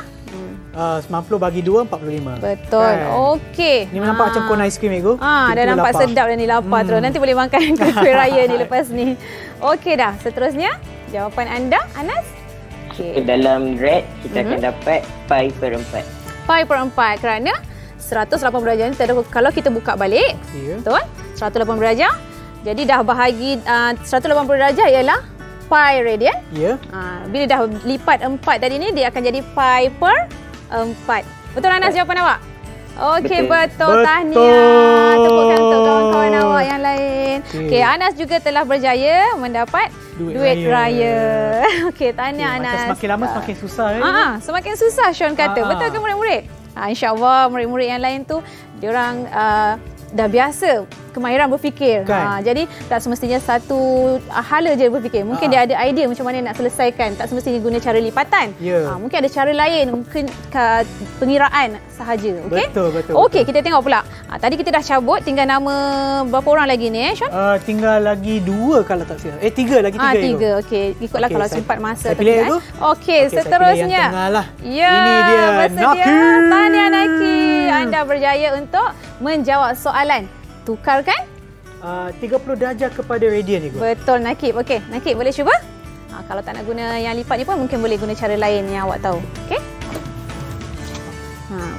90 bagi 2, 45. Betul. Okey. Ni nampak macam kon aiskrim Ego. Dah nampak lapar. Sedap dah ni, lapar terus. Nanti boleh makan kuih raya ni lepas ni. Okey dah. Seterusnya, jawapan anda, Anas? Okay. Dalam red, kita akan dapat pi per 4. Pi per 4 kerana 180 darjah ni kalau kita buka balik. Betul? 180 darjah. Jadi dah bahagi 180 darjah ialah pi radian. Bila dah lipat 4 tadi ni, dia akan jadi pi per 4. Betul Anas jawapan awak? Okey, betul. Tahniah. Tepukkan untuk kawan-kawan awak yang lain. Okey, Anas juga telah berjaya mendapat duit raya. Okey, tahniah Anas. Semakin lama semakin susah semakin susah Sean kata. Betul ke murid-murid? InsyaAllah murid-murid yang lain tu diorang dah biasa kemahiran berfikir. Jadi tak semestinya satu hala je berfikir. Mungkin dia ada idea macam mana nak selesaikan. Tak semestinya guna cara lipatan. Mungkin ada cara lain. Mungkin pengiraan sahaja. Okay? Betul. Okey, kita tengok pula. Tadi kita dah cabut. Tinggal nama berapa orang lagi ni Sean? Tinggal lagi 2 kalau tak silap. 3 lagi 3. 3. Okey, ikutlah kalau sempat masa. Saya pilih itu. Okey, seterusnya. Ini dia Naki. Tahniah Naki. Anda berjaya untuk menjawab soalan. Tukarkan 30 darjah kepada radian ni. Betul Nakib. Okey, Nakib boleh cuba? Kalau tak nak guna yang lipat ni pun mungkin boleh guna cara lain yang awak tahu. Okey?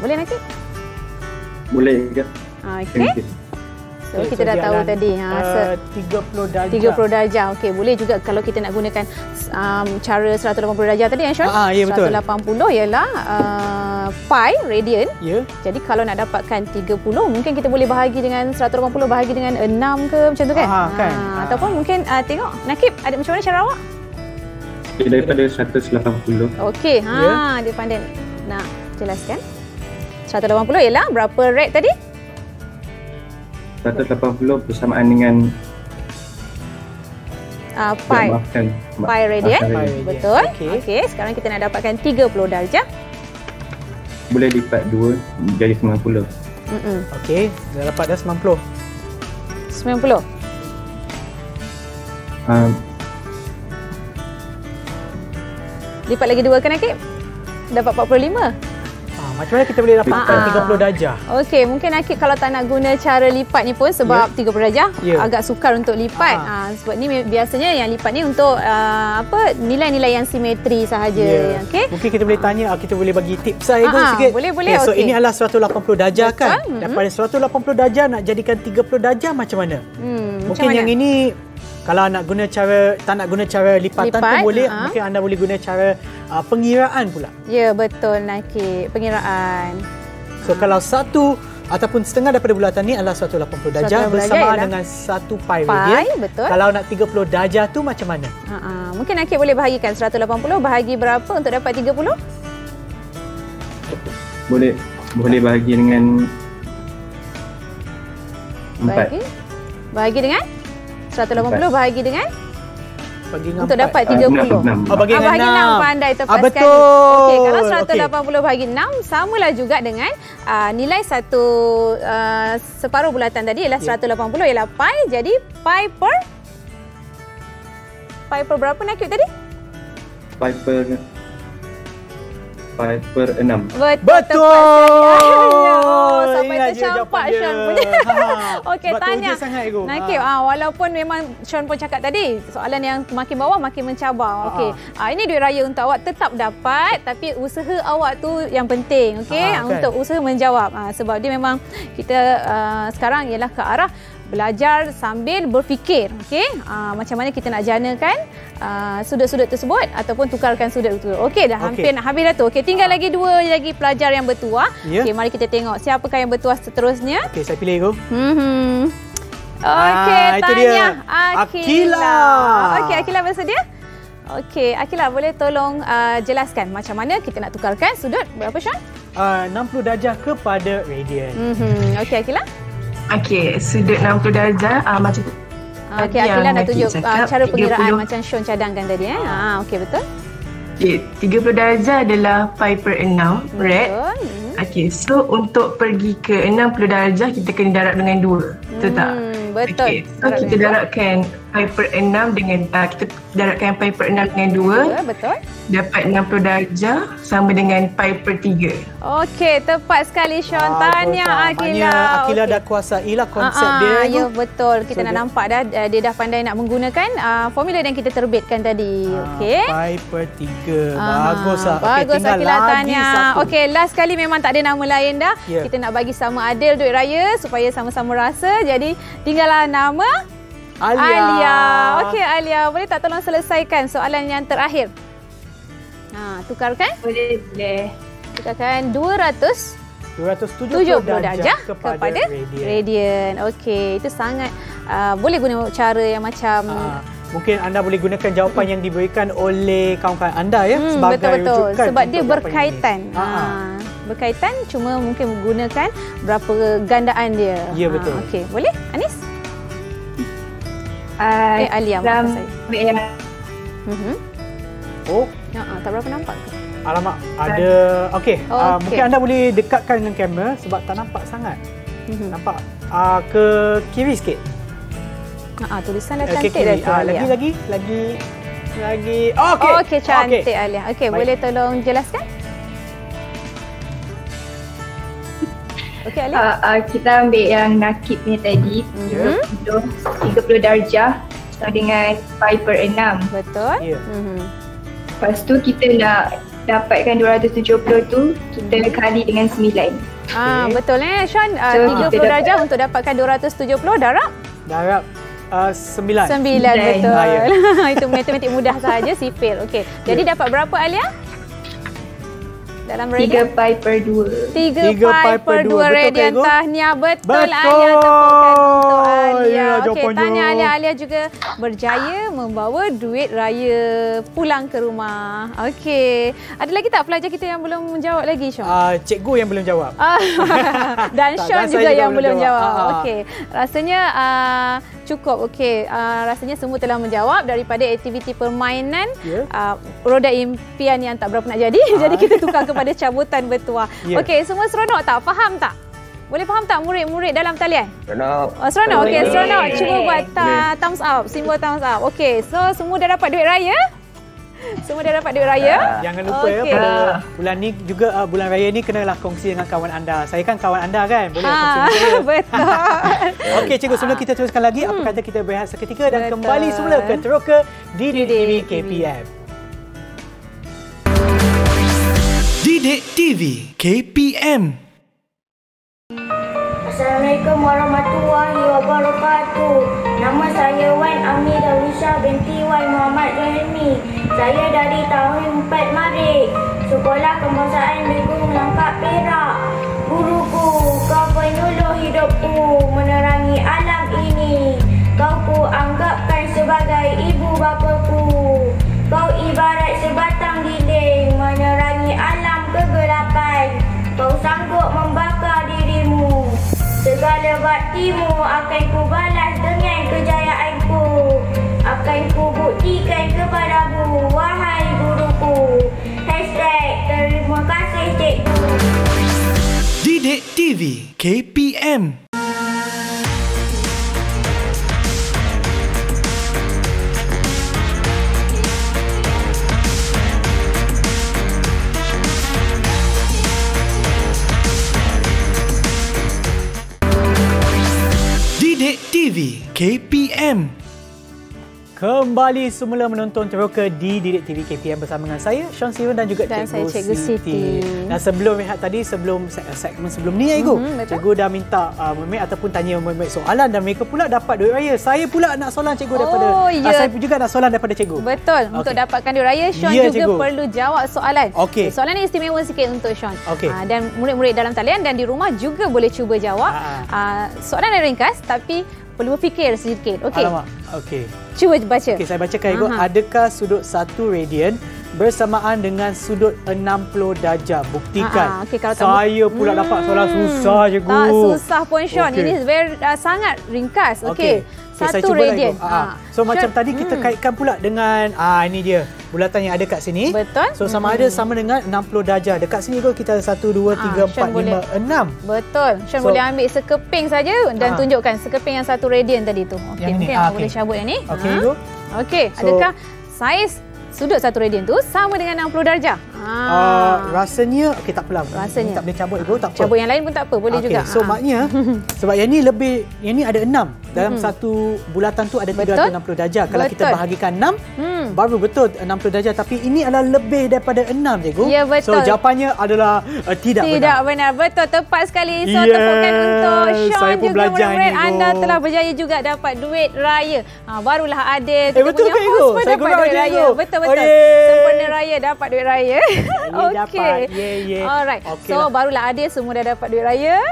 Boleh Nakib? Boleh ke? Okey. So kita dah tahu tadi 30 darjah. 30 darjah. Okey, boleh juga kalau kita nak gunakan cara 180 darjah tadi Sean. Ya betul. 180 ialah pi radian. Jadi kalau nak dapatkan 30 mungkin kita boleh bahagi dengan 180 bahagi dengan 6 ke macam tu kan? Ataupun mungkin tengok Nakib ada macam mana cara awak? Daripada 180. Okey, dia pandai nak jelaskan. 180 ialah berapa rad tadi? 180 bersamaan dengan pi radian. Betul. Okey, sekarang kita nak dapatkan 30 darjah. Boleh lipat 2 jadi 90. Okey, dah dapat dah 90. 90. Lipat lagi 2 kan Akib? Dapat 45. Macam mana kita boleh dapatkan 30 darjah? Okey, mungkin Akib kalau tak nak guna cara lipat ni pun sebab 30 darjah agak sukar untuk lipat. Sebab ni biasanya yang lipat ni untuk nilai-nilai yang simetri sahaja. Okey. Mungkin kita boleh tanya, kita boleh bagi tips saya sikit. Boleh. So ini adalah 180 darjah kan? Daripada 180 darjah nak jadikan 30 darjah macam mana? Mungkin yang ini kalau nak guna tak nak guna cara lipatan pun boleh. Mungkin anda boleh guna cara pengiraan pula. Ya, betul Nakib. Pengiraan. So kalau 1 ataupun setengah daripada bulatan ni adalah 180 darjah bersamaan dengan 1 pi radian. Betul. Kalau nak 30 darjah tu macam mana? Mungkin Nakib boleh bahagikan 180 bahagi berapa untuk dapat 30? Boleh bahagi dengan 4. Bahagi dengan 180 bahagi dengan untuk dapat 6. 30. Bahagi dengan 6. Pandai tepat sekali. Betul. Okey, kalau 180 bahagi 6 samalah juga dengan nilai separuh bulatan tadi ialah 180 ialah pi. Jadi pi per berapa Nakib tadi? Pi per 6. Betul. Sampai tercampak Sean punya. Okey, tanya. Nakib, walaupun memang Sean pun cakap tadi, soalan yang makin bawah makin mencabar. Okey. Ini duit raya untuk awak tetap dapat, tapi usaha awak tu yang penting. Okey, untuk usaha menjawab. Sebab dia memang kita sekarang ialah ke arah belajar sambil berfikir, okey? Macam mana kita nak janakan sudut-sudut tersebut ataupun tukarkan sudut itu. Okey, dah hampir nak habis dah tu. Okey, tinggal lagi 2 lagi pelajar yang bertuah. Okey, mari kita tengok siapakah yang bertuah seterusnya. Okey, saya pilih go. Okey, tanya Akila. Okey, Akila bersedia? Okey, Akila boleh tolong jelaskan macam mana kita nak tukarkan sudut berapa Sean? 60 darjah kepada radian. Okey, Akila. Okey, sudut 60 darjah macam okey, Akila nak tunjuk cara pengiraan macam Sean cadangkan tadi okey, betul. Okey, 30 darjah adalah pi per 6 red. Okey, so untuk pergi ke 60 darjah kita kena darab dengan 2. Betul tak? Betul. Okay. So kita darabkan pi per 6 dengan kita darabkan pi per 6 dengan 2. Betul. Dapat 60 darjah sama dengan pi per 3. Okey, tepat sekali Sean. Tanya Akila. Akila dah kuasailah konsep dia. Ya, betul. Kita nak nampak dah dia dah pandai nak menggunakan formula yang kita terbitkan tadi. Okey. Pi per 3. Baguslah. Bagus Akila tanya. Okey, last kali memang tak ada nama lain dah. Kita nak bagi sama adil duit raya supaya sama-sama rasa. Jadi tinggallah nama Alia. Okey Alia, boleh tak tolong selesaikan soalan yang terakhir? Tukarkan? Boleh. Tukarkan 270 darjah kepada radian. Okey, itu sangat boleh guna cara yang macam mungkin anda boleh gunakan jawapan yang diberikan oleh kawan-kawan anda sebagai betul. rujukan Sebab dia berkaitan. Berkaitan, cuma mungkin menggunakan berapa gandaan dia. Ya, betul. Okey, boleh? Anis? Alia, maaf saya. Tak berapa nampak ke? Alamak, ada. Okey, mungkin anda boleh dekatkan dengan kamera sebab tak nampak sangat. Nampak ke kiri sikit. Tulisan dah cantik dah tu Alia. Lagi. Okey. Okey, cantik Alia. Okey, boleh tolong jelaskan? Okey Alia. Kita ambil yang Nakib ni tadi. 30 darjah sama dengan pi per 6. Betul. Lepas tu kita nak dapatkan 270 tu, kita kali dengan 9. Betul Sean. 30 darjah untuk dapatkan 270 darab 9. 9 betul. Itu matematik mudah sahaja sipil. Okey. Jadi dapat berapa Alia? Dalam radian? 3 pi per 2. 3 pi per 2 radian. Tahniah. Betul Alia. Tepukan untuk Alia. Okey, tanya Alia. Alia juga berjaya membawa duit raya pulang ke rumah. Okey. Ada lagi tak pelajar kita yang belum menjawab lagi Sean? Cikgu yang belum jawab. Dan Sean juga yang belum jawab. Okey. Rasanya cukup. Okey. Rasanya semua telah menjawab daripada aktiviti permainan roda impian yang tak berapa nak jadi. Jadi kita tukar kepada cabutan bertuah. Okey, semua seronok tak? Faham tak? Boleh faham tak murid-murid dalam talian? Seronok. Seronok. Okey, seronok. Cuba buat thumbs up, simbol thumbs up. Okey, so semua dah dapat duit raya? Semua dah dapat duit raya? Jangan lupa ya, pada bulan ni juga bulan raya ni kenalah kongsi dengan kawan anda. Saya kan kawan anda kan? Boleh kongsi dengan saya. Betul. Okey cikgu, sebelum kita teruskan lagi, apa kata kita berehat seketika dan kembali semula ke Teroka Didik TV KPM. Didik TV KPM. Assalamualaikum warahmatullahi wabarakatuh. Nama saya Wan Amir Darwisha binti Wan Muhammad Zahimi. Saya dari tahun 4 Marik. Sekolah Kebangsaan Begong Langkat Perak. Guruku, kau penyuluh hidupku menerangi alam ini. Kau ku anggapkan sebagai ibu bapaku. Kau ibarat sebatang dinding menerangi alam kegelapan. Kau sanggup membakar dirimu. Segala baktimu akan ku balas dengan kejayaanku. Akan ku buktikan kepadamu, wahai guruku. Terima kasih cikgu. Didik TV KPM. Didik TV KPM. Kembali semula menonton Teroka di Didik TV KPM bersama dengan saya, Sean Siwan dan juga Cikgu Siti. Dan sebelum rehat tadi, sebelum segmen sebelum ni, Cikgu dah minta Muhammad ataupun tanya Muhammad soalan dan mereka pula dapat duit raya. Saya pula nak soalan Cikgu daripada saya juga nak soalan daripada Cikgu. Betul. Untuk dapatkan duit raya, Sean juga cikgu perlu jawab soalan. Soalan ni istimewa sikit untuk Sean. Dan murid-murid dalam talian dan di rumah juga boleh cuba jawab. Soalan yang ringkas tapi perlu berfikir sedikit. Okey. Cuba baca. Okey, saya bacakan Ibu. Adakah sudut 1 radian bersamaan dengan sudut 60 darjah? Buktikan. Kalau saya pula dapat soalan susah, Cikgu. Tak susah pun, Sean. Ini sangat ringkas. Okey. 1 radian. So macam tadi kita kaitkan pula dengan ini dia bulatan yang ada kat sini. Betul. So sama ada sama dengan 60 darjah. Dekat sini kita ada 1, 2, 3, 4, 5, 6. Betul. Sean boleh ambil sekeping saja dan tunjukkan sekeping yang 1 radian tadi tu. Okey, mungkin boleh cabut yang ni. Okey, adakah saiz sudut 1 radian tu sama dengan 60 darjah? Rasanya tak apalah. Rasanya tak boleh cabut Ibu, tak apa. Cabut yang lain pun tak apa, boleh juga. So maknanya sebab yang ni ada 6. Dalam satu bulatan tu ada 360 darjah. Kalau kita bahagikan 6, baru betul 60 darjah. Tapi ini adalah lebih daripada 6, Cikgu. Ya, betul. So jawapannya adalah tidak benar. Tidak benar. Betul, tepat sekali. So tepukan untuk Sean juga murid-murid anda telah berjaya juga dapat duit raya. Barulah Adil kita betul punya host pun dapat duit raya. Betul. Sempurna raya dapat duit raya. Okey. Alright. So barulah Adil semua dah dapat duit raya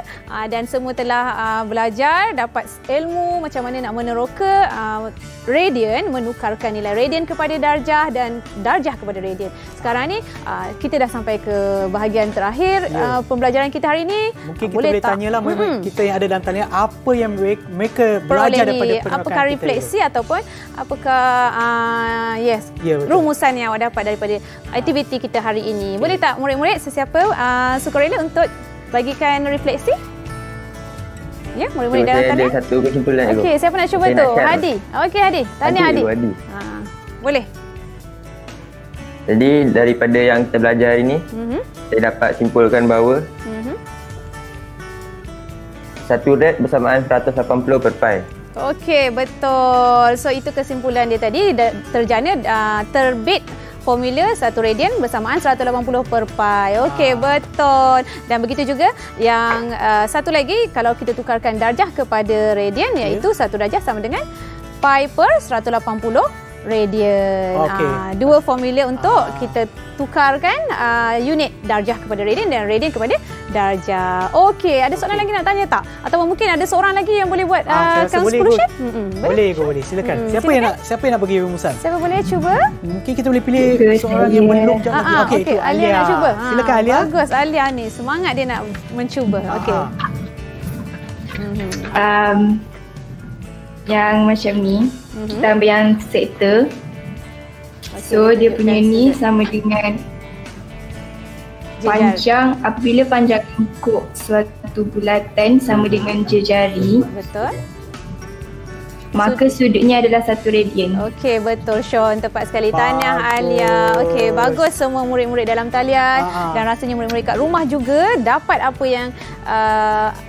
dan semua telah belajar dapat ilmu macam mana nak meneroka radian, menukarkan nilai radian kepada darjah dan darjah kepada radian. Sekarang ni kita dah sampai ke bahagian terakhir pembelajaran kita hari ini. Mungkin kita boleh tanyalah kita yang ada dalam talian apa yang mereka belajar daripada penerokan apakah refleksi ataupun apakah rumusan yang awak dapat daripada aktiviti kita hari ini. Boleh tak murid-murid sesiapa sukarela untuk bagikan refleksi? Ya, murid-murid dalam talian. Ada satu kesimpulan. Okey, siapa nak cuba tu? Hadi. Okey, Hadi. Tanya Hadi. Boleh. Jadi daripada yang kita belajar hari ini, saya dapat simpulkan bahawa 1 rad bersamaan 180 per pi. Okey, betul. So itu kesimpulan dia tadi. Terjana terbit formula 1 radian bersamaan 180 per pi. Okey, betul. Dan begitu juga yang satu lagi, kalau kita tukarkan darjah kepada radian, iaitu 1 darjah sama dengan pi per 180 radian. Dua formula untuk kita tukarkan unit darjah kepada radian dan radian kepada darjah. Okey, ada soalan lagi nak tanya tak? Atau mungkin ada seorang lagi yang boleh buat conclusion? Boleh. Silakan. Siapa yang nak bagi rumusan? Siapa boleh cuba? Mungkin kita boleh pilih seorang yang belum jawab. Okey, Alia nak cuba. Silakan Alia. Bagus Alia ni. Semangat dia nak mencuba. Okey. Yang macam ni, kita ambil yang sektor. So dia punya ni sama dengan panjang, apabila panjang lingkup suatu bulatan sama dengan jejari. Betul. maka sudutnya adalah 1 radian. Okey, betul Sean. Tepat sekali. Tahniah Alia. Okey, bagus semua murid-murid dalam talian dan rasanya murid-murid kat rumah juga dapat apa yang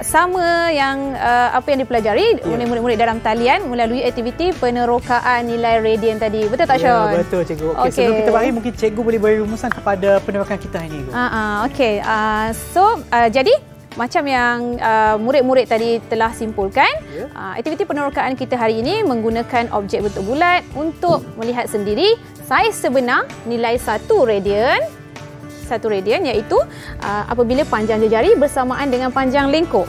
sama yang apa yang dipelajari oleh murid-murid dalam talian melalui aktiviti penerokaan nilai radian tadi. Betul tak Sean? Ya, betul cikgu. Okey, sebelum kita berakhir mungkin cikgu boleh beri rumusan kepada penerokaan kita hari ini. Okey. Jadi macam yang murid-murid tadi telah simpulkan, aktiviti penerokaan kita hari ini menggunakan objek bentuk bulat untuk melihat sendiri saiz sebenar nilai 1 radian. 1 radian iaitu apabila panjang jari bersamaan dengan panjang lengkuk.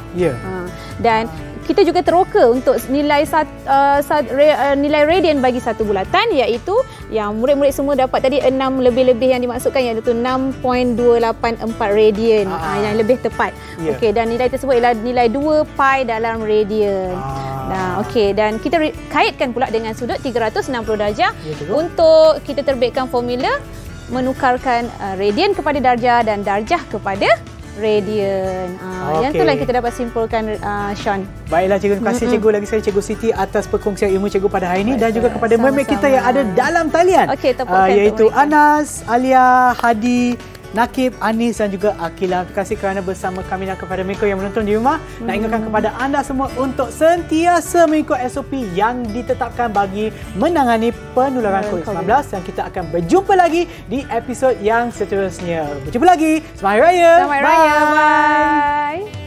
Dan kita juga teroka untuk nilai nilai radian bagi satu bulatan, iaitu yang murid-murid semua dapat tadi 6 lebih-lebih yang dimaksudkan, iaitu 6.284 radian yang lebih tepat. Okey, dan nilai tersebut ialah nilai 2 pi dalam radian. Okey, dan kita kaitkan pula dengan sudut 360 darjah untuk kita terbitkan formula menukarkan radian kepada darjah dan darjah kepada radian. Yang itulah yang kita dapat simpulkan, Sean. Baiklah cikgu, terima kasih cikgu lagi sekali Cikgu Siti atas perkongsian ilmu cikgu pada hari ini dan juga kepada murid kita yang ada dalam talian. Iaitu Anas, Alia, Hadi, Nakib, Anis dan juga Akila. Terima kasih kerana bersama kami dan kepada mereka yang menonton di rumah. Nak ingatkan kepada anda semua untuk sentiasa mengikut SOP yang ditetapkan bagi menangani penularan COVID-19 dan kita akan berjumpa lagi di episod yang seterusnya. Berjumpa lagi. Selamat Hari Raya. Selamat Hari Raya. Bye.